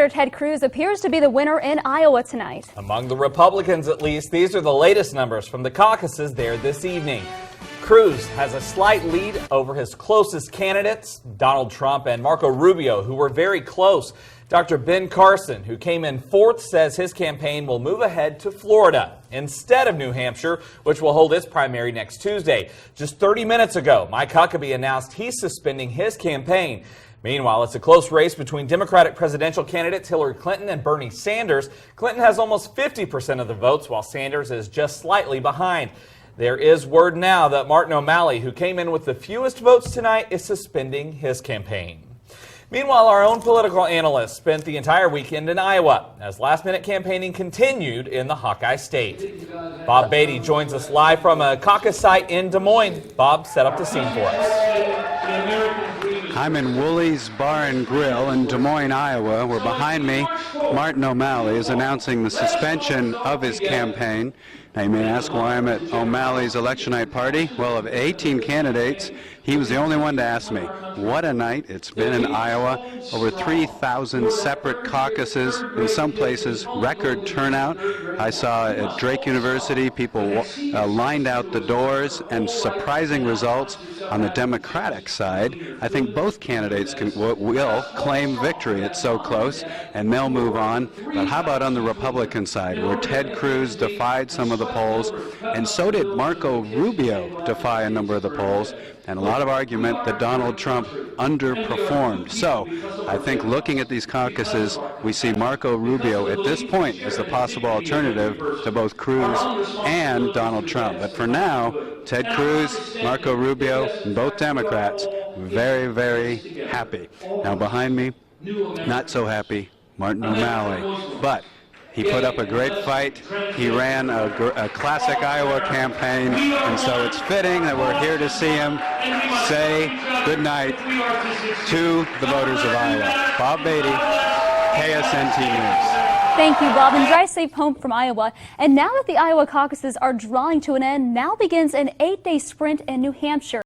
Senator Ted Cruz appears to be the winner in Iowa tonight. Among the Republicans, at least, these are the latest numbers from the caucuses there this evening. Cruz has a slight lead over his closest candidates, Donald Trump and Marco Rubio, who were very close. Dr. Ben Carson, who came in fourth, says his campaign will move ahead to Florida instead of New Hampshire, which will hold its primary next Tuesday. Just 30 minutes ago, Mike Huckabee announced he's suspending his campaign. Meanwhile, it's a close race between Democratic presidential candidates Hillary Clinton and Bernie Sanders. Clinton has almost 50% of the votes, while Sanders is just slightly behind. There is word now that Martin O'Malley, who came in with the fewest votes tonight, is suspending his campaign. Meanwhile, our own political analyst spent the entire weekend in Iowa as last-minute campaigning continued in the Hawkeye State. Bob Beatty joins us live from a caucus site in Des Moines. Bob, set up the scene for us. I'm in Woolley's Bar and Grill in Des Moines, Iowa, where behind me, Martin O'Malley is announcing the suspension of his campaign. Now, you may ask why I'm at O'Malley's election night party. Well, of 18 candidates, he was the only one to ask me. What a night it's been in Iowa. Over 3,000 separate caucuses, in some places record turnout. I saw at Drake University people lined out the doors, and surprising results on the Democratic side. I think both candidates will claim victory. It's so close, and they'll move on. But how about on the Republican side, where Ted Cruz defied some of the polls, and so did Marco Rubio defy a number of the polls, and a lot of argument that Donald Trump underperformed. So I think looking at these caucuses, we see Marco Rubio at this point as the possible alternative to both Cruz and Donald Trump. But for now, Ted Cruz, Marco Rubio, and both Democrats, very, very happy. Now behind me, not so happy, Martin O'Malley. But he put up a great fight. He ran a classic Iowa campaign, and so it's fitting that we're here to see him say good night to the voters of Iowa. Bob Beatty, KSNT News. Thank you, Bob, and drive safe home from Iowa. And now that the Iowa caucuses are drawing to an end, now begins an 8-day sprint in New Hampshire.